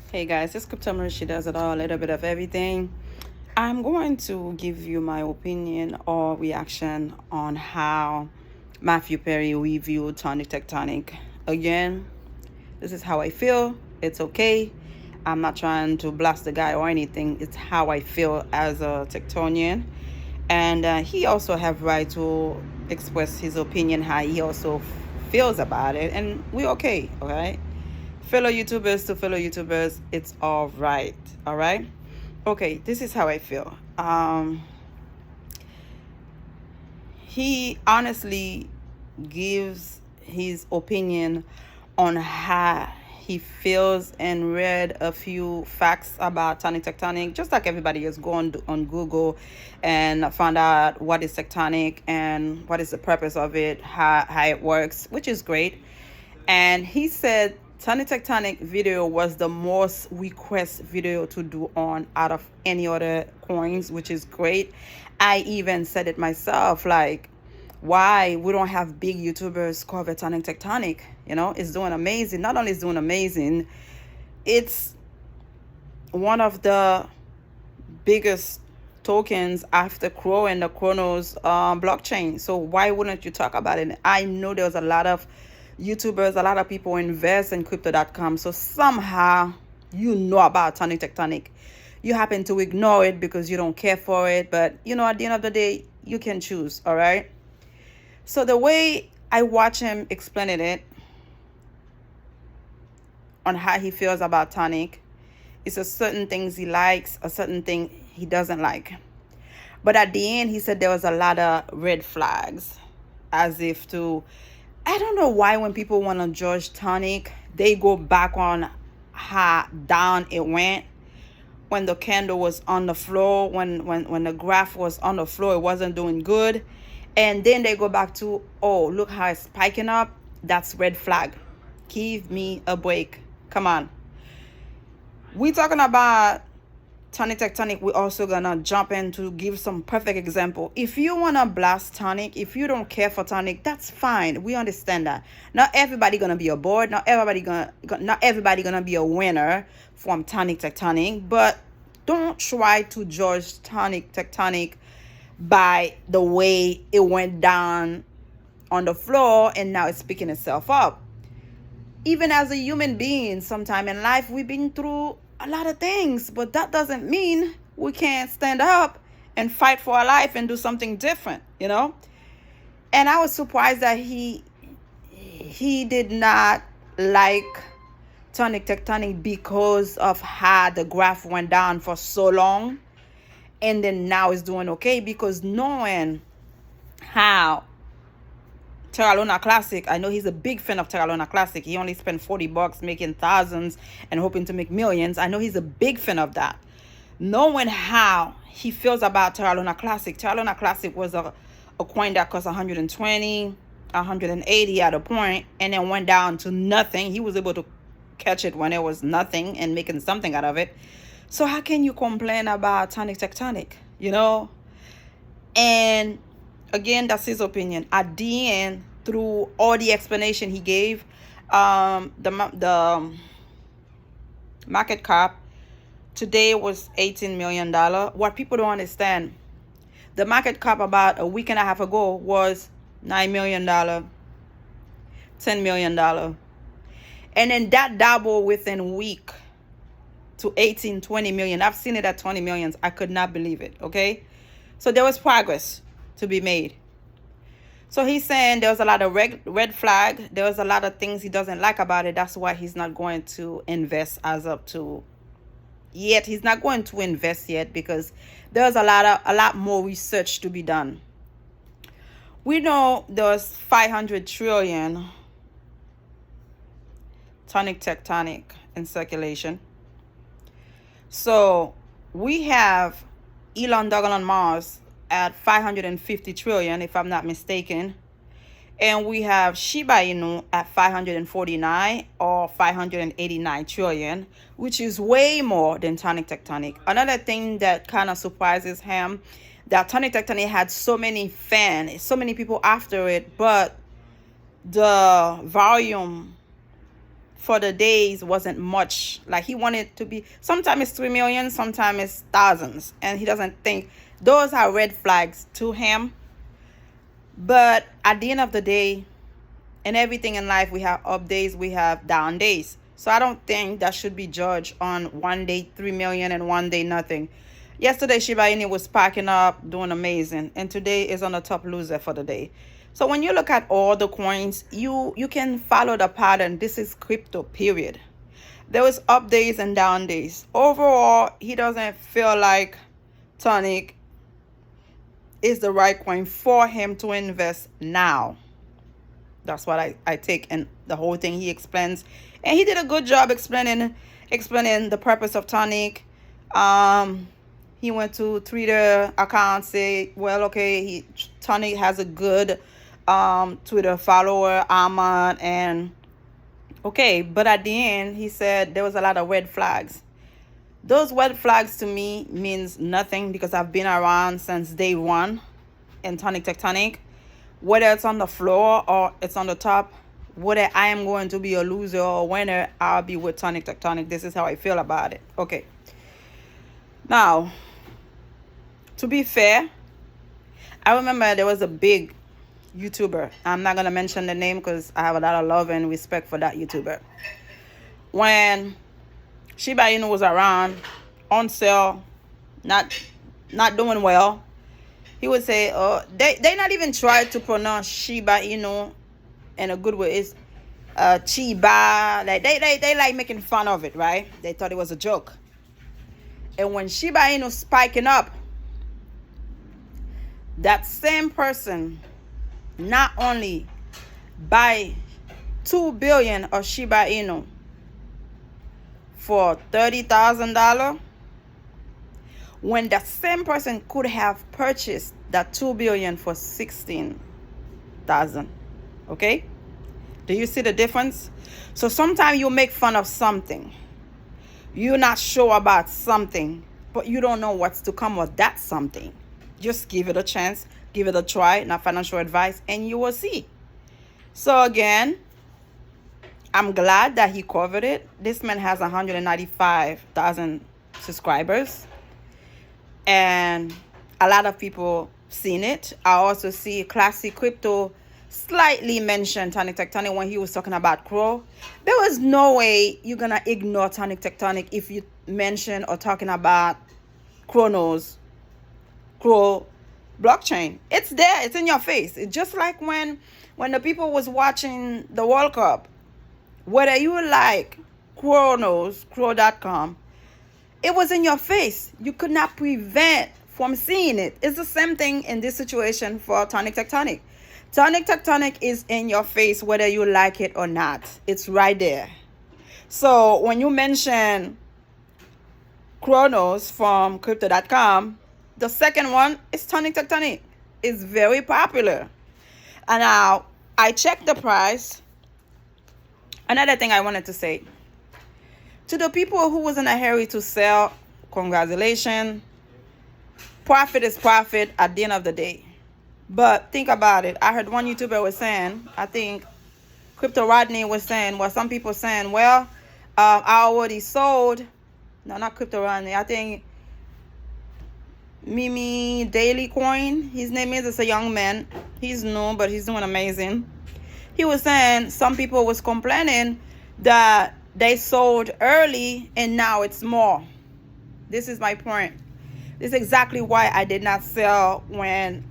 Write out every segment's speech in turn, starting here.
Hey guys, it's Cryptomer. She does it all, a little bit of everything. I'm going to give you my opinion or reaction on how Mathew Perry reviewed Tectonic. Again, this is how I feel. It's okay. I'm not trying to blast the guy or anything. It's how I feel as a Tectonian. And he also have right to express his opinion, how he also feels about it. And we're okay, all right? Fellow YouTubers to fellow YouTubers, it's all right. All right. Okay, this is how I feel. He honestly gives his opinion on how he feels and read a few facts about tectonic, just like everybody is going on Google and found out what is tectonic and what is the purpose of it, how it works, which is great. And he said Tectonic video was the most request video to do on out of any other coins, which is great. I even said it myself, like, why we don't have big YouTubers cover Tectonic? You know, it's doing amazing. Not only is doing amazing, it's one of the biggest tokens after Crow and the Chronos blockchain. So why wouldn't you talk about it? I know there's a lot of YouTubers, a lot of people invest in crypto.com. So somehow you know about Tectonic. You happen to ignore it because you don't care for it. But, you know, at the end of the day, you can choose. All right. So the way I watch him explaining it on how he feels about Tonic, it's a certain things he likes, a certain thing he doesn't like. But at the end, he said there was a lot of red flags, as if to, I don't know why when people want to judge Tonic, they go back on how down it went. When the candle was on the floor, when the graph was on the floor, it wasn't doing good. And then they go back to, oh, look how it's spiking up. That's red flag. Give me a break. Come on. We talking about Tectonic. We're also gonna jump in to give some perfect example. If you wanna blast Tonic, if you don't care for Tonic, that's fine. We understand that. Not everybody gonna be a board. Not everybody gonna be a winner from Tectonic. But don't try to judge Tectonic by the way it went down on the floor and now it's picking itself up. Even as a human being, sometime in life we've been through a lot of things, but that doesn't mean we can't stand up and fight for our life and do something different, you know. And I was surprised that he did not like Tectonic because of how the graph went down for so long and then now it's doing okay, because knowing how Terra Luna Classic, I know he's a big fan of Terra Luna Classic. He only spent $40 making thousands and hoping to make millions. I know he's a big fan of that. Knowing how he feels about Terra Luna Classic was a coin that cost 120, 180 at a point, and then went down to nothing. He was able to catch it when it was nothing and making something out of it. So how can you complain about Tectonic, you know? And again, that's his opinion. At the end, through all the explanation he gave, the market cap today was $18 million. What people don't understand, the market cap about a week and a half ago was $9 million, $10 million. And then that doubled within a week to 18, 20 million. I've seen it at 20 millions. I could not believe it. Okay. So there was progress to be made. So he's saying there was a lot of red flag. There was a lot of things he doesn't like about it. That's why he's not going to invest as up to yet. He's not going to invest yet because there's a lot more research to be done. We know there's 500 trillion Tectonic in circulation. So we have Elon Musk at 550 trillion, if I'm not mistaken. And we have Shiba Inu at 549 or 589 trillion, which is way more than Tectonic. Another thing that kind of surprises him, that Tectonic had so many fans, so many people after it, but the volume for the days wasn't much. Like he wanted to be, sometimes it's 3 million, sometimes it's thousands, and he doesn't think those are red flags to him. But at the end of the day, in everything in life, we have up days, we have down days. So I don't think that should be judged on one day 3 million and one day nothing. Yesterday Shiba Inu was packing up, doing amazing, and today is on the top loser for the day. So when you look at all the coins, you can follow the pattern. This is crypto, period. There was up days and down days. Overall, he doesn't feel like Tonic is the right coin for him to invest now. That's what I take in the whole thing he explains. And he did a good job explaining the purpose of Tonic. He went to Twitter account, say, well, okay, Tonic has a good Twitter follower, Ahmad, and okay, but at the end he said there was a lot of red flags. Those red flags to me means nothing, because I've been around since day one in Tectonic. Whether it's on the floor or it's on the top, whether I am going to be a loser or a winner, I'll be with Tectonic. This is how I feel about it. Okay, now to be fair, I remember there was a big YouTuber. I'm not gonna mention the name because I have a lot of love and respect for that YouTuber. When Shiba Inu was around, on sale, not doing well, he would say, "Oh, they not even try to pronounce Shiba Inu in a good way. It's Chiba." Like they like making fun of it, right? They thought it was a joke. And when Shiba Inu spiking up, that same person not only buy 2 billion of Shiba Inu for $30,000, when that same person could have purchased that 2 billion for 16,000. Okay, do you see the difference? So sometimes you make fun of something, you're not sure about something, but you don't know what's to come with that something. Just give it a chance, give it a try, not financial advice, and you will see. So again, I'm glad that he covered it. This man has 195,000 subscribers, and a lot of people seen it. I also see Classic Crypto slightly mentioned Tectonic when he was talking about Crow. There was no way you're gonna ignore Tectonic if you mention or talking about Crow blockchain. It's there, it's in your face. It's just like when the people was watching the World Cup, whether you like crow.com, it was in your face. You could not prevent from seeing it. It's the same thing in this situation for Tectonic. Tectonic is in your face whether you like it or not. It's right there. So when you mention Kronos from crypto.com, the second one is Tectonic. It's very popular. And now I checked the price. Another thing I wanted to say to the people who was in a hurry to sell, congratulations. Profit is profit at the end of the day. But think about it. I heard one YouTuber was saying, I think Crypto Rodney was saying, well, some people saying, well, I already sold. No, not Crypto Rodney. I think Mimi Daily Coin, his name is. It's a young man. He's new, but he's doing amazing. He was saying some people was complaining that they sold early and now it's more. This is my point. This is exactly why I did not sell when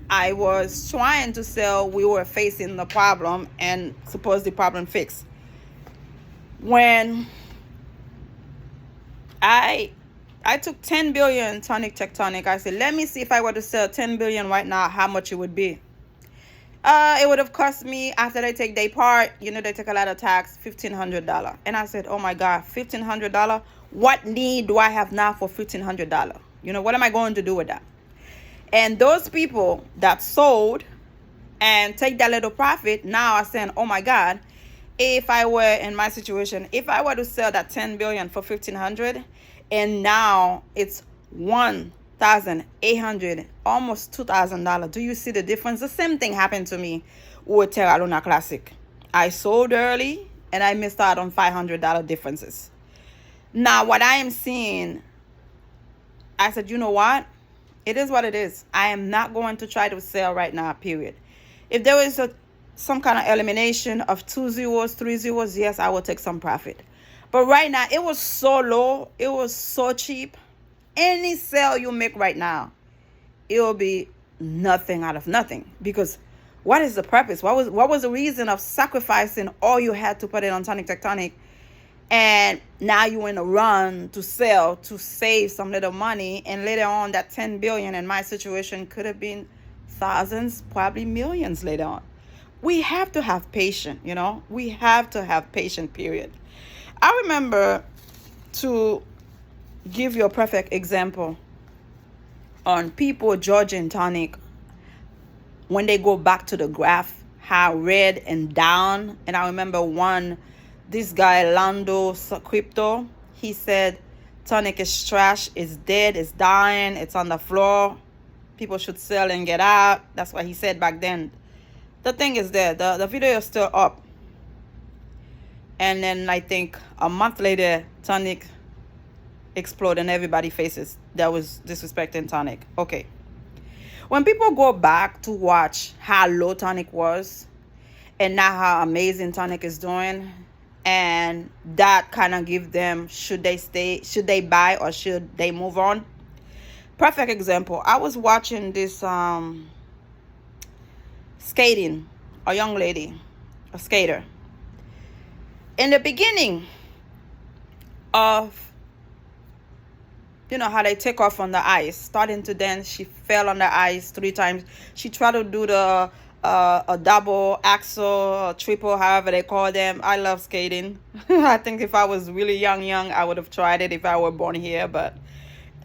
I was trying to sell. We were facing the problem and suppose the problem fixed. When I took 10 billion Tectonic, I said, let me see if I were to sell 10 billion right now, how much it would be. It would have cost me, after they take their part, they take a lot of tax, $1,500. And I said, oh my God, $1,500? What need do I have now for $1,500? What am I going to do with that? And those people that sold and take that little profit now are saying, oh my God, if I were in my situation, if I were to sell that 10 billion for $1,500 and now it's $1,800, almost $2,000. Do you see the difference? The same thing happened to me with Terra Luna Classic. I sold early and I missed out on $500 differences. Now, what I am seeing, I said, you know what? It is what it is. I am not going to try to sell right now, period. If there was some kind of elimination of 2 zeros, 3 zeros, yes, I will take some profit. But right now, it was so low. It was so cheap. Any sale you make right now, it will be nothing out of nothing. Because what is the purpose? What was the reason of sacrificing all you had to put it on Tectonic? And now you're in a run to sell to save some little money. And later on, that 10 billion in my situation could have been thousands, probably millions later on. We have to have patience, you know. We have to have patience, period. I remember, to give you a perfect example on people judging tonic when they go back to the graph, how red and down. And I remember this guy, Lando Crypto, he said tonic is trash, it's dead, it's dying, it's on the floor. People should sell and get out. That's what he said back then. The thing is there, the video is still up. And then I think a month later, tonic exploded and everybody faces that was disrespecting tonic. Okay. When people go back to watch how low tonic was and now how amazing tonic is doing, and that kind of give them, should they buy or should they move on? Perfect example. I was watching this skating, a young lady, a skater. In the beginning of, you know how they take off on the ice, starting to dance, she fell on the ice 3 times. She tried to do the a double axel, a triple, however they call them. I love skating. I think if I was really young, I would have tried it if I were born here, but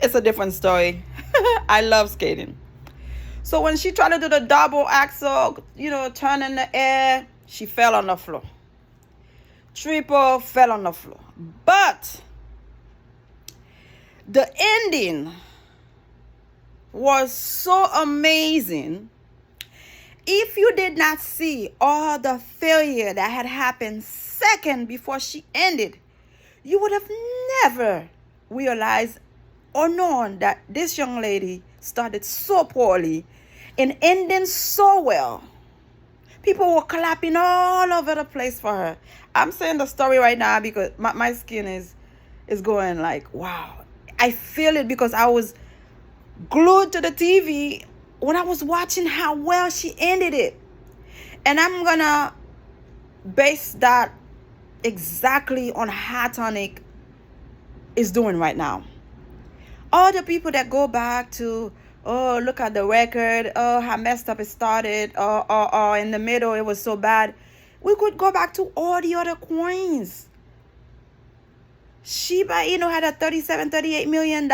it's a different story. I love skating. So when she tried to do the double axel, you know, turn in the air, she fell on the floor. Triple, fell on the floor. But the ending was so amazing. If you did not see all the failure that had happened second before she ended, you would have never realized or known that this young lady started so poorly and ending so well. People were clapping all over the place for her. I'm saying the story right now because my skin is going like, wow. I feel it because I was glued to the TV when I was watching how well she ended it. And I'm going to base that exactly on how tonic is doing right now. All the people that go back to, oh, look at the record, oh, how messed up it started, oh, in the middle it was so bad. We could go back to all the other coins. Shiba Inu had a $38 million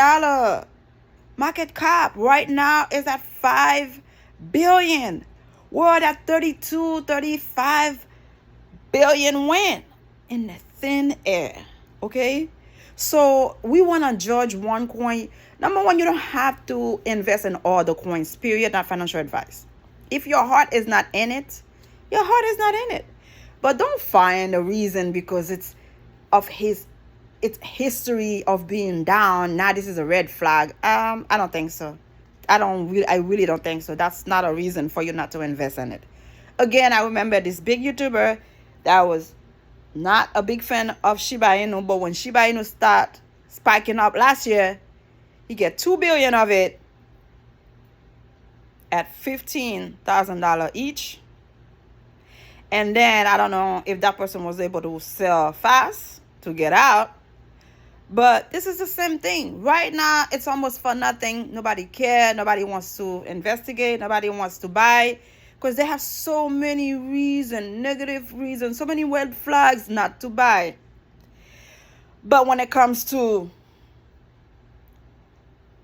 market cap. Right now is at $5 billion. We're at 35 billion went in the thin air. Okay? So we want to judge one coin. Number one, you don't have to invest in all the coins, period, not financial advice. If your heart is not in it, your heart is not in it. But don't find a reason because it's history of being down. Now this is a red flag. I don't think so. I really don't think so. That's not a reason for you not to invest in it. Again, I remember this big YouTuber that was not a big fan of Shiba Inu, but when Shiba Inu start spiking up last year, he get $2 billion of it at $15,000 each. And then I don't know if that person was able to sell fast to get out. But this is the same thing. Right now, it's almost for nothing. Nobody cares. Nobody wants to investigate. Nobody wants to buy. Because they have so many reasons, negative reasons, so many red flags not to buy. But when it comes to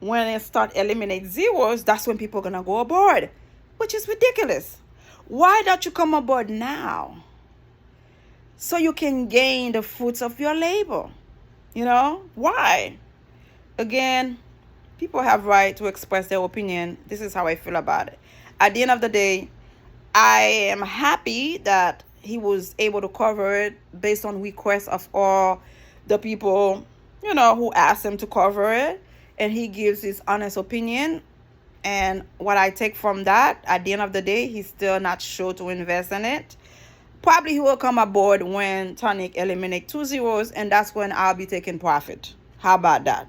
when it start eliminate zeros, that's when people are going to go aboard. Which is ridiculous. Why don't you come aboard now? So you can gain the fruits of your labor. You know? Why? Again, people have right to express their opinion. This is how I feel about it. At the end of the day, I am happy that he was able to cover it based on requests of all the people, who asked him to cover it. And he gives his honest opinion. And what I take from that, at the end of the day, he's still not sure to invest in it. Probably he will come aboard when Tonic eliminate 2 zeros, and that's when I'll be taking profit. How about that?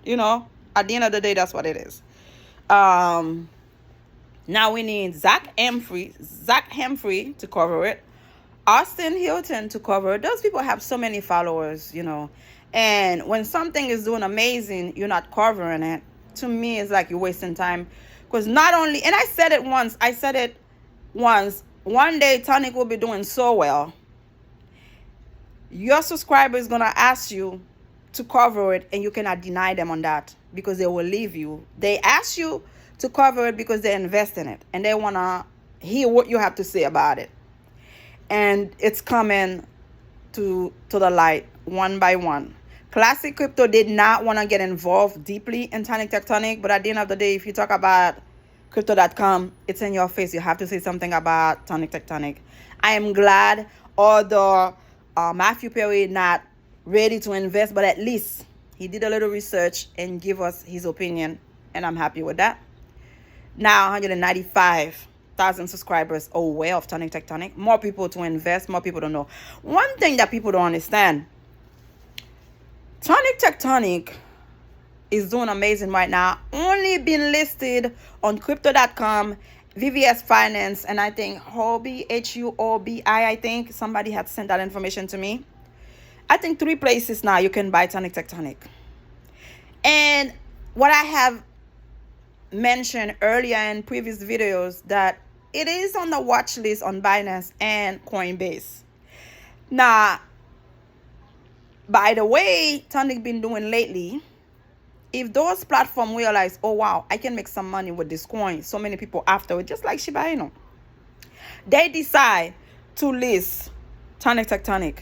At the end of the day, that's what it is. Now we need Zach Humphrey to cover it. Austin Hilton to cover it. Those people have so many followers, And when something is doing amazing, you're not covering it. To me, it's like you're wasting time. Because not only, and I said it once, one day Tonic will be doing so well. Your subscriber is going to ask you to cover it, and you cannot deny them on that because they will leave you. They ask you to cover it because they invest in it, and they want to hear what you have to say about it. And it's coming to the light one by one. Classic Crypto did not want to get involved deeply in Tectonic, but at the end of the day, if you talk about Crypto.com, it's in your face. You have to say something about Tectonic. I am glad, although Mathew Perry not ready to invest, but at least he did a little research and give us his opinion, and I'm happy with that. Now 195,000 subscribers aware of Tectonic. More people to invest, more people to know. One thing that people don't understand, Tectonic is doing amazing right now. Only been listed on Crypto.com, VVS Finance, and I think Huobi, Huobi, I think somebody had sent that information to me. I think 3 places now you can buy Tectonic. And what I have mentioned earlier in previous videos, that it is on the watch list on Binance and Coinbase. Now, by the way, Tonic been doing lately, if those platforms realize, oh wow, I can make some money with this coin, so many people after it, just like Shiba Inu, they decide to list Tectonic.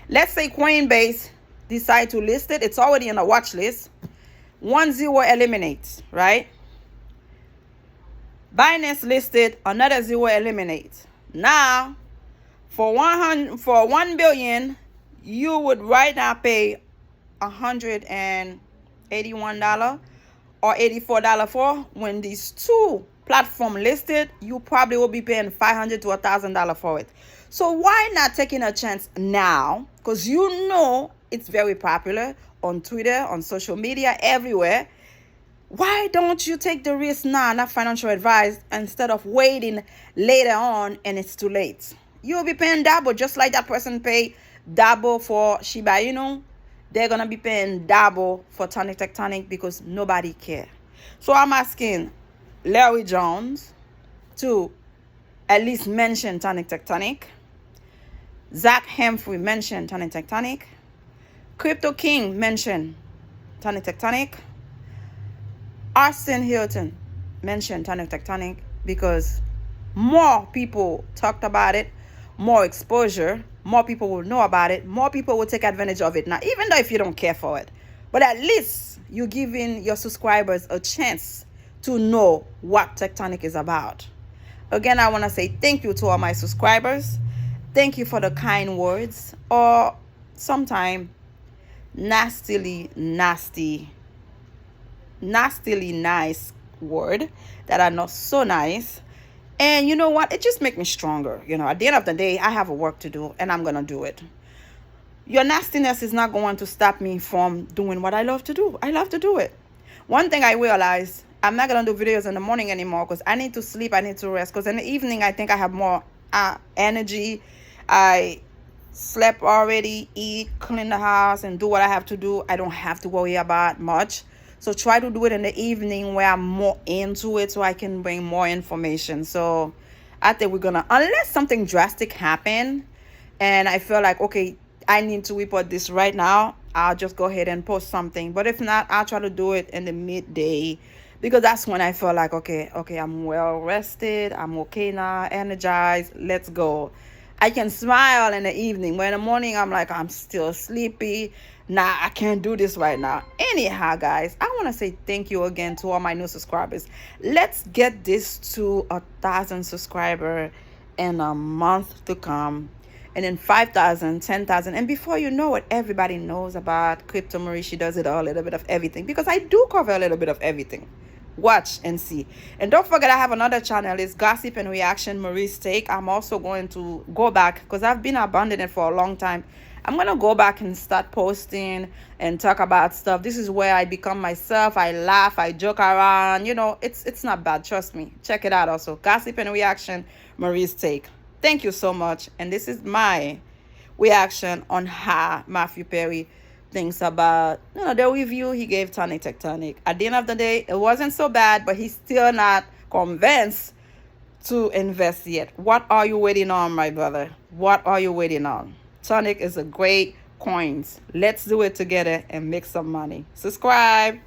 Let's say Coinbase decide to list it, it's already on a watch list. 1 zero eliminates, right? Binance listed, another 0 eliminates. Now, for 1 billion, you would right now pay $181 or $84 for. When these 2 platforms listed, you probably will be paying $500 to $1,000 for it. So why not taking a chance now? Because it's very popular on Twitter, on social media, everywhere. Why don't you take the risk now, not financial advice, instead of waiting later on and it's too late? You'll be paying double, just like that person paid double for Shiba Inu. They're going to be paying double for Tectonic because nobody cares. So I'm asking Larry Jones to at least mention Tectonic. Zach Humphrey mentioned Tectonic. Crypto King mentioned Tectonic. Austin Hilton mentioned Tectonic because more people talked about it, more exposure, more people will know about it, more people will take advantage of it. Now, even though if you don't care for it, but at least you're giving your subscribers a chance to know what Tectonic is about. Again, I want to say thank you to all my subscribers. Thank you for the kind words, or sometimes nastily nice word that are not so nice. And you know what? It just makes me stronger. At the end of the day, I have a work to do, and I'm going to do it. Your nastiness is not going to stop me from doing what I love to do. I love to do it. One thing I realized, I'm not going to do videos in the morning anymore because I need to sleep. I need to rest. Because in the evening, I think I have more energy. I slept already, eat, clean the house, and do what I have to do. I don't have to worry about much. So try to do it in the evening where I'm more into it so I can bring more information. So I think we're going to, unless something drastic happen and I feel like, okay, I need to report this right now, I'll just go ahead and post something. But if not, I'll try to do it in the midday because that's when I feel like, okay, I'm well rested. I'm okay now, energized. Let's go. I can smile in the evening, but in the morning, I'm like, I'm still sleepy. Nah, I can't do this right now. Anyhow, guys, I want to say thank you again to all my new subscribers. Let's get this to 1,000 subscribers in a month to come. and then 5,000, 10,000, and before you know it, everybody knows about Crypto Marie. She does it all, a little bit of everything, because I do cover a little bit of everything. Watch and see. And don't forget, I have another channel. It's Gossip and Reaction Marie's Take. I'm also going to go back, because I've been abandoning it for a long time. I'm going to go back and start posting and talk about stuff. This is where I become myself. I laugh, I joke around. You know, it's not bad. Trust me. Check it out also. Gossip and Reaction Marie's Take. Thank you so much. And this is my reaction on how Mathew Perry thinks about, the review he gave Tectonic. At the end of the day, it wasn't so bad, but he's still not convinced to invest yet. What are you waiting on, my brother? What are you waiting on? Tonic is a great coin. Let's do it together and make some money. Subscribe.